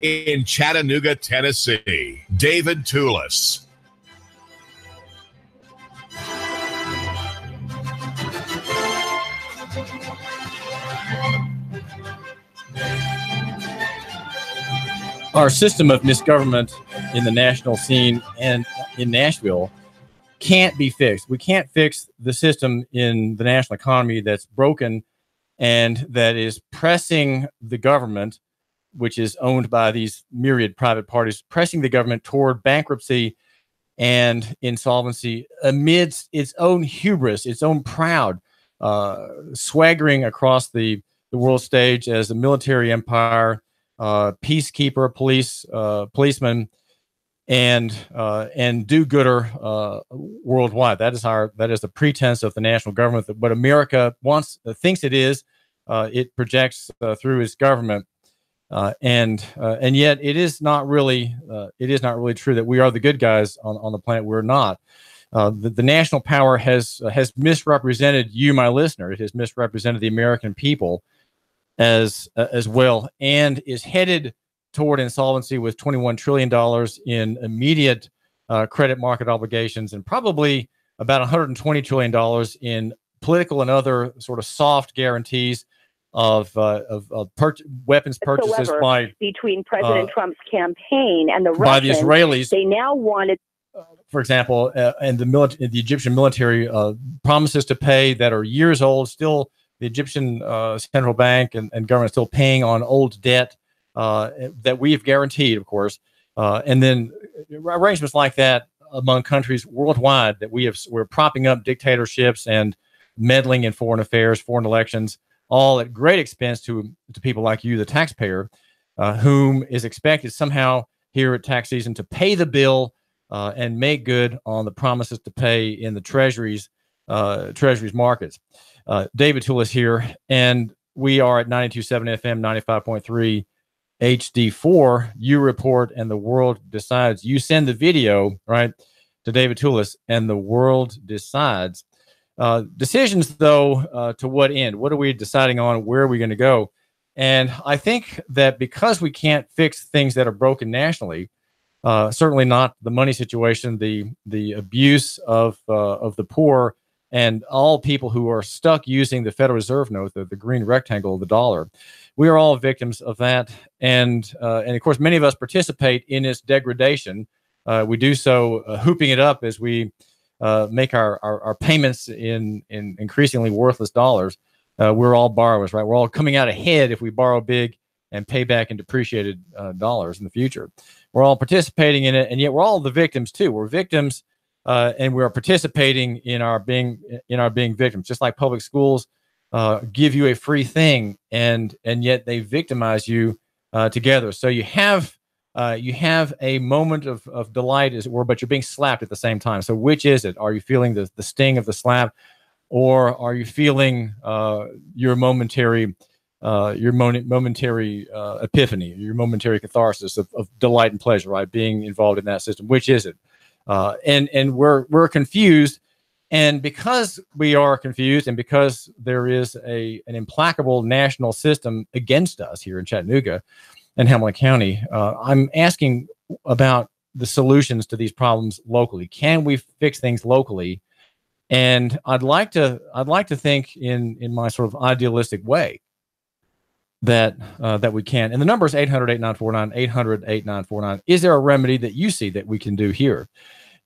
in Chattanooga, Tennessee, David Toulis. Our system of misgovernment in the national scene and in Nashville can't be fixed. We can't fix the system in the national economy that's broken and that is pressing the government, which is owned by these myriad private parties, pressing the government toward bankruptcy and insolvency amidst its own hubris, its own proud, swaggering across the world stage as a military empire, peacekeeper, policeman, and do-gooder worldwide. That is the pretense of the national government. What America thinks it is, it projects through its government, and yet it is not really true that we are the good guys on the planet. We're not. The national power has misrepresented you, my listener. It has misrepresented the American people as well, and is headed toward insolvency with $21 trillion in immediate credit market obligations and probably about $120 trillion in political and other sort of soft guarantees of weapons purchases between President Trump's campaign and the Russians, by the Israelis. They now wanted, for example, and the Egyptian military promises to pay that are years old. Still, the Egyptian central bank and government still paying on old debt that we have guaranteed, of course, and then arrangements like that among countries worldwide that we're propping up dictatorships and meddling in foreign affairs, foreign elections, all at great expense to people like you, the taxpayer, whom is expected somehow here at tax season to pay the bill and make good on the promises to pay in the Treasury's markets. David Toulis here, and we are at 92.7 FM, 95.3 HD4. You report, and the world decides. You send the video, right, to David Toulis, and the world decides. Decisions, though, to what end? What are we deciding on? Where are we going to go? And I think that because we can't fix things that are broken nationally, certainly not the money situation, the abuse of the poor, and all people who are stuck using the Federal Reserve note, the green rectangle of the dollar. We are all victims of that. And of course, many of us participate in its degradation. We do so hooping it up as we make our payments in increasingly worthless dollars. We're all borrowers, right? We're all coming out ahead if we borrow big and pay back in depreciated dollars in the future. We're all participating in it, and yet we're all the victims too. We're victims. And we are participating in our being victims, just like public schools give you a free thing, and yet they victimize you together. So you have a moment of delight, as it were, but you're being slapped at the same time. So which is it? Are you feeling the sting of the slap, or are you feeling your momentary epiphany, your momentary catharsis of delight and pleasure, right? Being involved in that system. Which is it? And we're confused, and because we are confused, and because there is an implacable national system against us here in Chattanooga and Hamilton County, I'm asking about the solutions to these problems locally. Can we fix things locally? And I'd like to think in my sort of idealistic way that we can. And the number is 800-8949, 800-8949. Is there a remedy that you see that we can do here?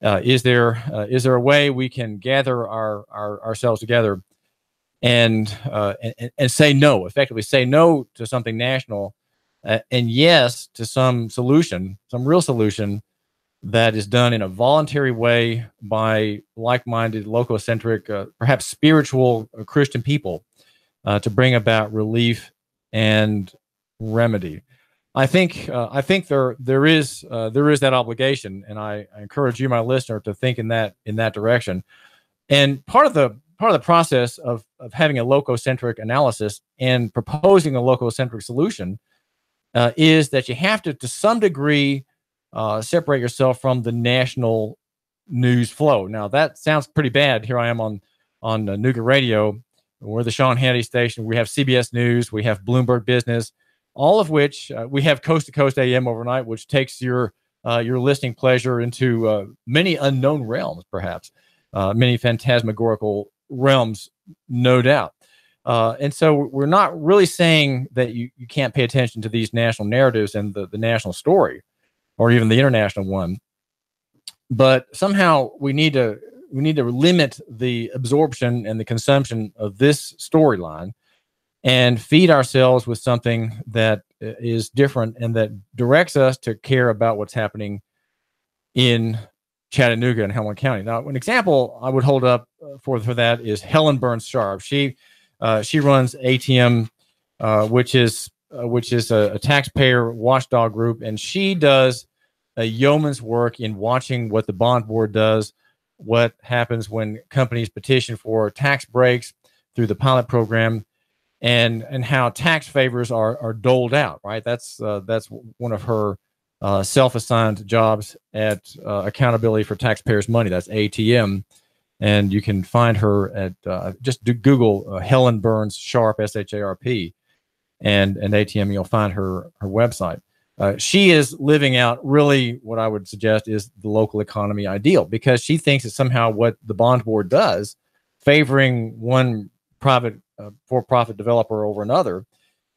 Is there a way we can gather ourselves together and say no, effectively say no to something national, and yes to some solution, some real solution that is done in a voluntary way by like-minded, local-centric, perhaps spiritual Christian people to bring about relief and remedy? I think there is that obligation, and I encourage you, my listener, to think in that direction. And part of the process of having a lococentric analysis and proposing a lococentric solution is that you have to some degree separate yourself from the national news flow. Now that sounds pretty bad. Here I am on Nooga Radio. We're the Sean Hannity station. We have CBS News. We have Bloomberg Business. all of which we have Coast to Coast AM overnight, which takes your listening pleasure into many unknown realms, perhaps many phantasmagorical realms, no doubt. And so we're not really saying that you can't pay attention to these national narratives and the national story, or even the international one. But somehow we need to limit the absorption and the consumption of this storyline and feed ourselves with something that is different and that directs us to care about what's happening in Chattanooga and Hamilton County. Now, an example I would hold up for that is Helen Burns Sharp. She runs ATM, which is a taxpayer watchdog group, and she does a yeoman's work in watching what the bond board does, what happens when companies petition for tax breaks through the pilot program, and how tax favors are doled out. Right, that's one of her self-assigned jobs at Accountability for Taxpayers' Money. That's ATM. And you can find her at just Google Helen Burns Sharp, SHARP, and ATM. You'll find her website. She is living out really what I would suggest is the local economy ideal, because she thinks that somehow what the bond board does, favoring one private for-profit developer over another,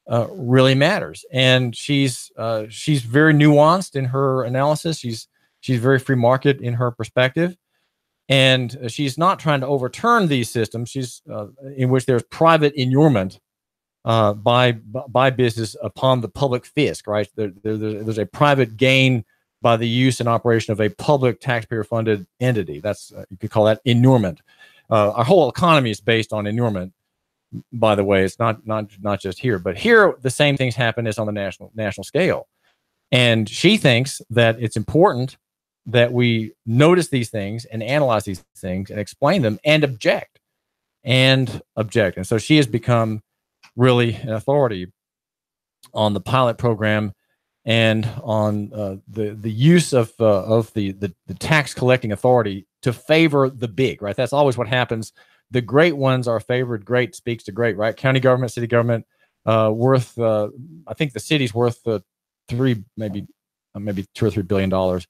really matters. And she's very nuanced in her analysis. She's very free market in her perspective. And she's not trying to overturn these systems. She's in which there's private inurement by business upon the public fisc, right? There's a private gain by the use and operation of a public taxpayer-funded entity. That's you could call that inurement. Our whole economy is based on inurement, by the way. It's not just here, but here the same things happen as on the national scale. And she thinks that it's important that we notice these things and analyze these things and explain them and object. And so she has become really an authority on the pilot program and on the use of the tax collecting authority to favor the big, right? That's always what happens. The great ones are favored. Great speaks to great, right? County government, city government, worth, I think the city's worth maybe $2 or $3 billion.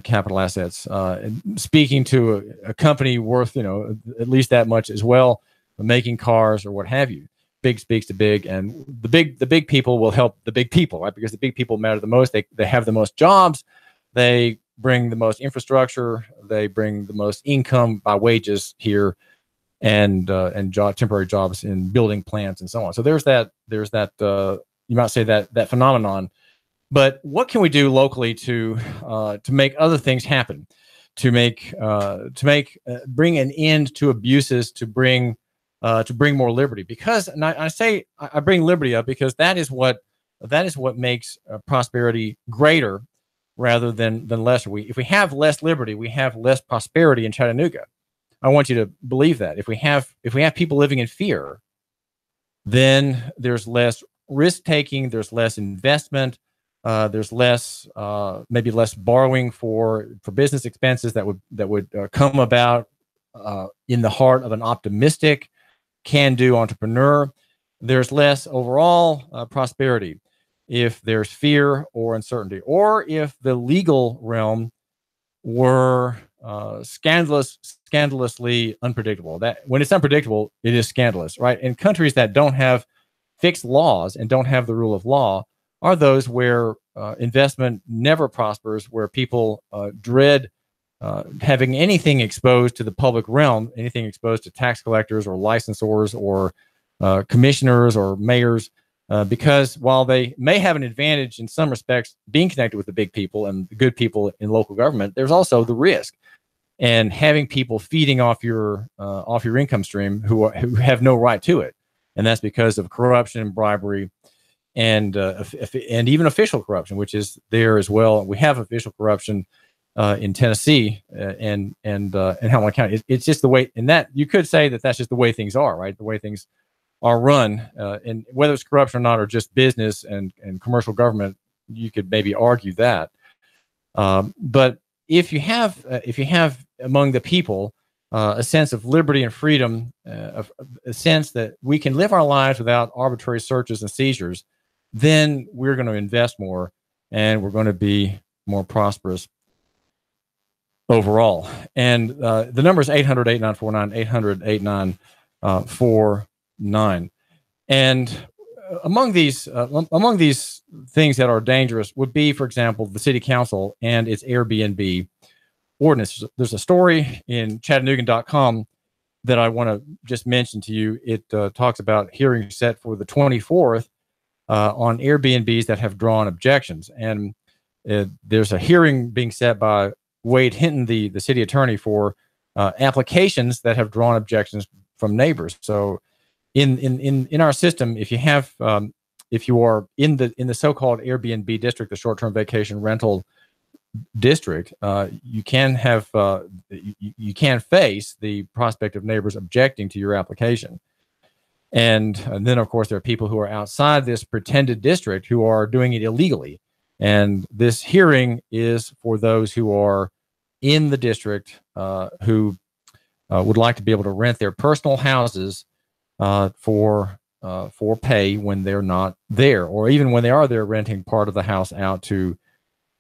Capital assets, and speaking to a company worth, at least that much as well, making cars or what have you. Big speaks to big, and the big people will help the big people, right? Because the big people matter the most. They have the most jobs. They bring the most infrastructure. They bring the most income by wages here, and temporary jobs in building plants and so on. So there's that you might say that phenomenon. But what can we do locally to make other things happen, to bring an end to abuses, to bring more liberty? Because, and I bring liberty up because that is what makes prosperity greater rather than lesser. If we have less liberty, we have less prosperity in Chattanooga. I want you to believe that. If we have people living in fear, then there's less risk taking, there's less investment. There's maybe less borrowing for business expenses that would come about in the heart of an optimistic, can-do entrepreneur. There's less overall prosperity if there's fear or uncertainty, or if the legal realm were scandalously unpredictable. That when it's unpredictable, it is scandalous, right? In countries that don't have fixed laws and don't have the rule of law are those where investment never prospers, where people dread having anything exposed to the public realm, anything exposed to tax collectors or licensors or commissioners or mayors, because while they may have an advantage in some respects being connected with the big people and the good people in local government, there's also the risk. And having people feeding off your income stream who have no right to it. And that's because of corruption and bribery, and even official corruption, which is there as well. We have official corruption in Tennessee and Hamilton County. It's just the way, and that you could say that that's just the way things are, right? The way things are run, and whether it's corruption or not, or just business and commercial government, you could maybe argue that. But if you have among the people a sense of liberty and freedom, a sense that we can live our lives without arbitrary searches and seizures, then we're going to invest more and we're going to be more prosperous overall. And the number is 800-8949, 800-8949. And among these things that are dangerous would be, for example, the city council and its Airbnb ordinance. There's a story in Chattanoogan.com that I want to just mention to you. It talks about hearings set for the 24th on Airbnbs that have drawn objections. And there's a hearing being set by Wade Hinton, the city attorney, for applications that have drawn objections from neighbors. So in our system, if you have if you are in the so-called Airbnb district, the short-term vacation rental district, you can have you can face the prospect of neighbors objecting to your application. And then, of course, there are people who are outside this pretended district who are doing it illegally. And this hearing is for those who are in the district who would like to be able to rent their personal houses for pay when they're not there, or even when they are there, renting part of the house out to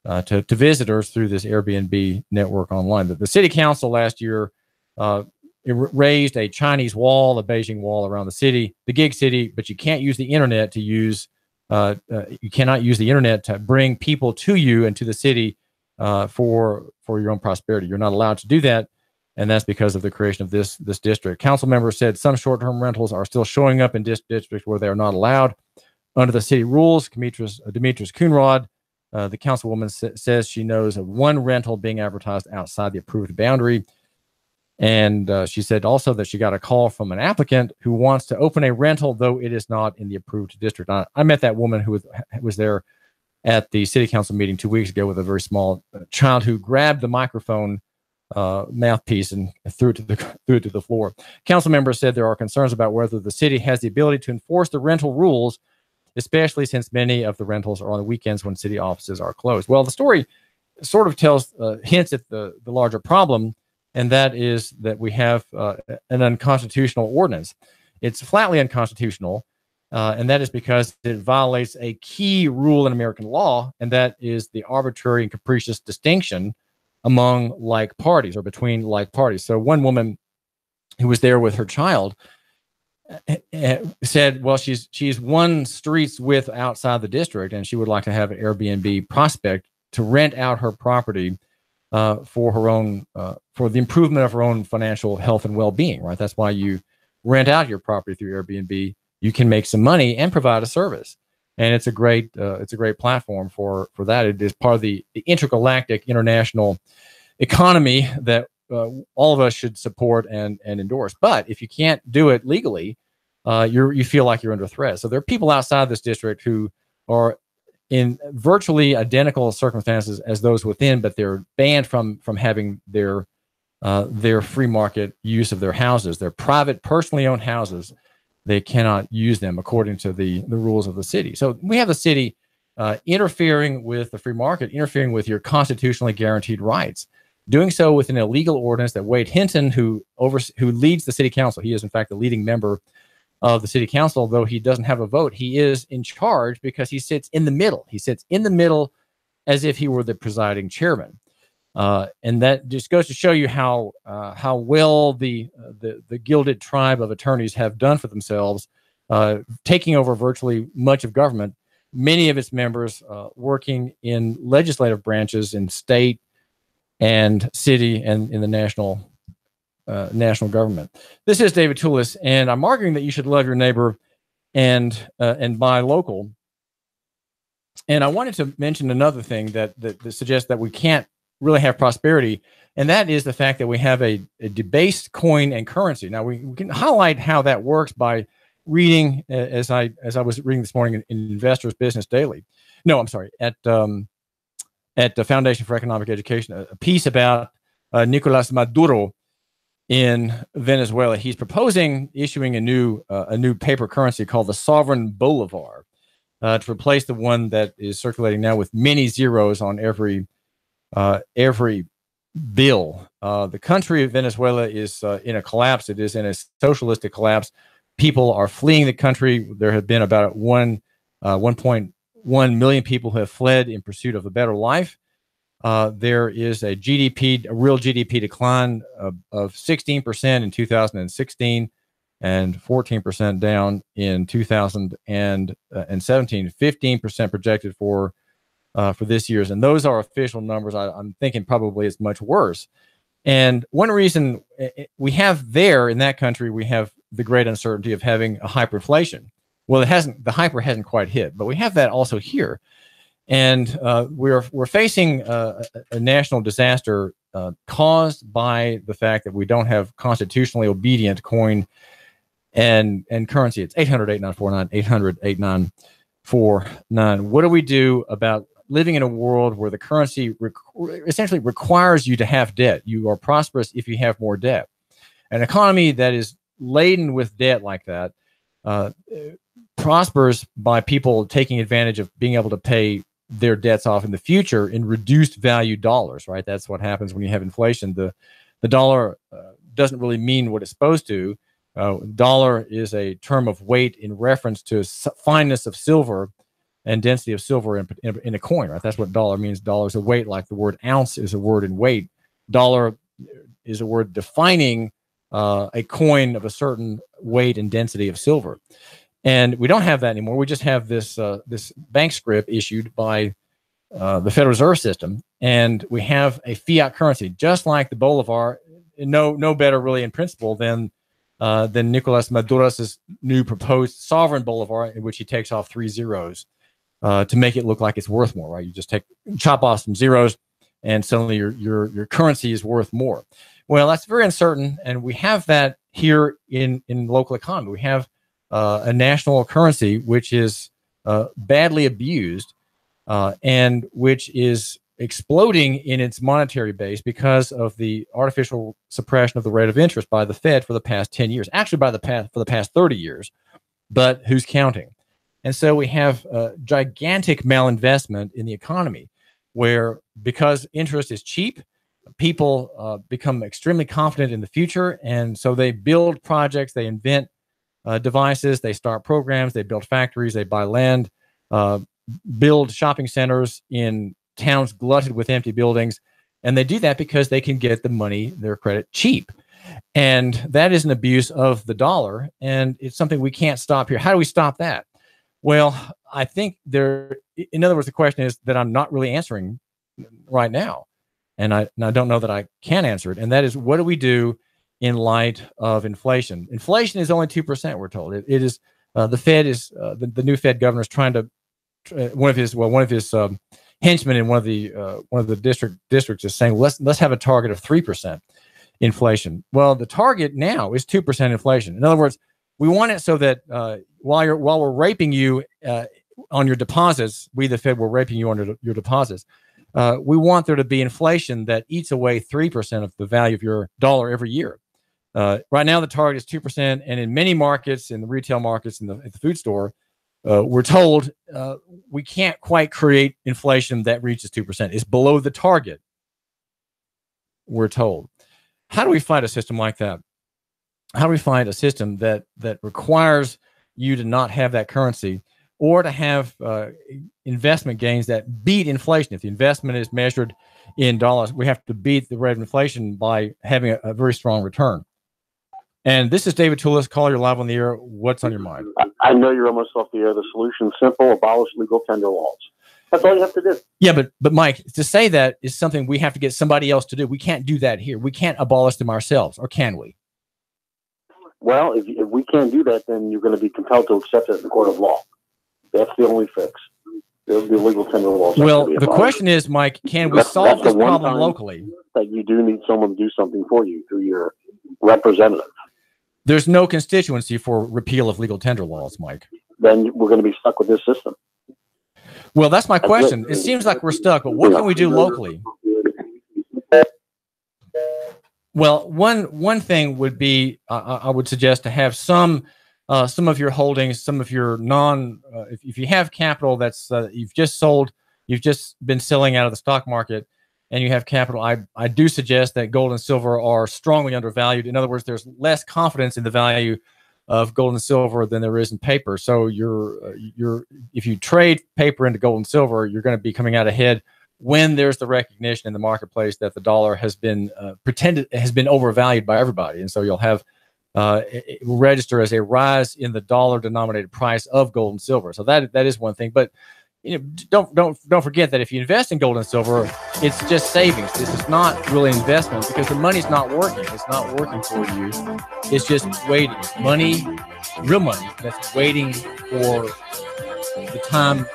visitors through this Airbnb network online. The city council last year raised a Chinese wall, a Beijing wall around the city, the gig city, but you can't use the internet to use. You cannot use the internet to bring people to you and to the city for your own prosperity. You're not allowed to do that, and that's because of the creation of this district. Council members said some short-term rentals are still showing up in districts where they are not allowed under the city rules. Demetrius Coonrod, the councilwoman, says she knows of one rental being advertised outside the approved boundary. And she said also that she got a call from an applicant who wants to open a rental, though it is not in the approved district. I met that woman who was there at the city council meeting 2 weeks ago with a very small child who grabbed the microphone mouthpiece and threw it to the floor. Council members said there are concerns about whether the city has the ability to enforce the rental rules, especially since many of the rentals are on the weekends when city offices are closed. Well, the story sort of hints at the larger problem, and that is that we have an unconstitutional ordinance. It's flatly unconstitutional, and that is because it violates a key rule in American law, and that is the arbitrary and capricious distinction among like parties or between like parties. So one woman who was there with her child said, well, she's one street's width outside the district, and she would like to have an Airbnb prospect to rent out her property for her own, for the improvement of her own financial health and well-being, right? That's why you rent out your property through Airbnb. You can make some money and provide a service, and it's a great platform for that. It is part of the intergalactic international economy that all of us should support and endorse. But if you can't do it legally, you feel like you're under threat. So there are people outside this district who are in virtually identical circumstances as those within, but they're banned from having their free market use of their houses. Their private, personally owned houses, they cannot use them according to the rules of the city. So we have the city interfering with the free market, interfering with your constitutionally guaranteed rights, doing so with an illegal ordinance that Wade Hinton, who leads the city council, he is in fact the leading member of the city council, though he doesn't have a vote. He is in charge because he sits in the middle. He sits in the middle as if he were the presiding chairman. And that just goes to show you how well the gilded tribe of attorneys have done for themselves, taking over virtually much of government, many of its members working in legislative branches in state and city and in the national government. This is David Toulis, and I'm arguing that you should love your neighbor and buy local. And I wanted to mention another thing that suggests that we can't really have prosperity, and that is the fact that we have a debased coin and currency. Now we can highlight how that works by reading, as I was reading this morning in Investors Business Daily. No, I'm sorry, at the Foundation for Economic Education, a piece about Nicolas Maduro in Venezuela. He's proposing issuing a new paper currency called the Sovereign Bolivar to replace the one that is circulating now with many zeros on every bill. The country of Venezuela is in a collapse. It is in a socialistic collapse. People are fleeing the country. There have been about 1 1.1 million people who have fled in pursuit of a better life. There is a real GDP decline of 16% in 2016 and 14% down in 2017, 15% projected for this year's. And those are official numbers. I'm thinking probably it's much worse. And one reason we have there in that country, we have the great uncertainty of having a hyperinflation. Well, the hyper hasn't quite hit, but we have that also here. And we're facing a national disaster caused by the fact that we don't have constitutionally obedient coin and currency. It's 800-8949, 800-8949. What do we do about living in a world where the currency essentially requires you to have debt? You are prosperous if you have more debt. An economy that is laden with debt like that prospers by people taking advantage of being able to pay their debts off in the future in reduced value dollars, right? That's what happens when you have inflation. The dollar doesn't really mean what it's supposed to. Dollar is a term of weight in reference to fineness of silver and density of silver in a coin, right? That's what dollar means. Dollar is a weight, like the word ounce is a word in weight. Dollar is a word defining a coin of a certain weight and density of silver. And we don't have that anymore. We just have this bank script issued by the Federal Reserve System, and we have a fiat currency, just like the Bolivar. No better, really, in principle than Nicolas Maduro's new proposed sovereign Bolivar, in which he takes off 3 zeros to make it look like it's worth more. Right? You just chop off some zeros, and suddenly your currency is worth more. Well, that's very uncertain, and we have that here in local economy. We have a national currency which is badly abused and which is exploding in its monetary base because of the artificial suppression of the rate of interest by the Fed for the past 10 years, actually for the past 30 years, but who's counting? And so we have gigantic malinvestment in the economy where, because interest is cheap, people become extremely confident in the future. And so they build projects, they invent devices, they start programs, they build factories, they buy land, build shopping centers in towns glutted with empty buildings. And they do that because they can get the money, their credit, cheap. And that is an abuse of the dollar. And it's something we can't stop here. How do we stop that? Well, I think in other words, the question is that I'm not really answering right now. And I don't know that I can answer it. And that is, what do we do in light of inflation? Inflation is only 2%, we're told. It is the Fed is the new Fed governor is trying to one of his henchmen in one of the districts is saying, let's have a target of 3% inflation. Well, the target now is 2% inflation. In other words, we want it so that while we're raping you on your deposits, we the Fed were raping you on your deposits. We want there to be inflation that eats away 3% of the value of your dollar every year. Right now, the target is 2%, and in many markets, in the retail markets, at the food store, we're told we can't quite create inflation that reaches 2%. It's below the target, we're told. How do we find a system like that? How do we find a system that requires you to not have that currency, or to have investment gains that beat inflation? If the investment is measured in dollars, we have to beat the rate of inflation by having a very strong return. And this is David Toulis. Call, you're live on the air. What's on your mind? I know you're almost off the air. The solution's simple: abolish legal tender laws. That's all you have to do. Yeah, but Mike, to say that is something we have to get somebody else to do. We can't do that here. We can't abolish them ourselves, or can we? Well, if we can't do that, then you're going to be compelled to accept it in the court of law. That's the only fix. The legal tender laws. Well, the question is, Mike, can we solve this problem locally? That you do need someone to do something for you through your representative. There's no constituency for repeal of legal tender laws, Mike. Then we're going to be stuck with this system. Well, that's my question. It seems like we're stuck, but what can we do locally? Well, one thing would be, I would suggest to have some of your holdings, some of your if you have capital that's you've just sold, you've just been selling out of the stock market, and you have capital, I do suggest that gold and silver are strongly undervalued. In other words, there's less confidence in the value of gold and silver than there is in paper. So if you trade paper into gold and silver, you're going to be coming out ahead when there's the recognition in the marketplace that the dollar has been overvalued by everybody, and so you'll have it will register as a rise in the dollar-denominated price of gold and silver. So that is one thing. But don't forget that if you invest in gold and silver, it's just savings. This is not really investment because the money's not working. It's not working for you. It's just waiting. It's money, real money, that's waiting for the time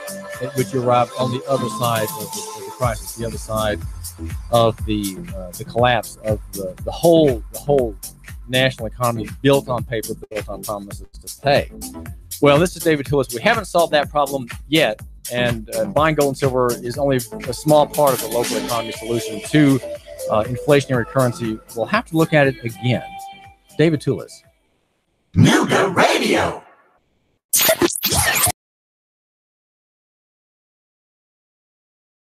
at which you arrive on the other side of the crisis, the other side of the collapse of the whole national economy built on paper, built on promises to pay. Well, this is David Toulis. We haven't solved that problem yet, and buying gold and silver is only a small part of the local economy solution to inflationary currency. We'll have to look at it again. David Toulis. Nooga Radio.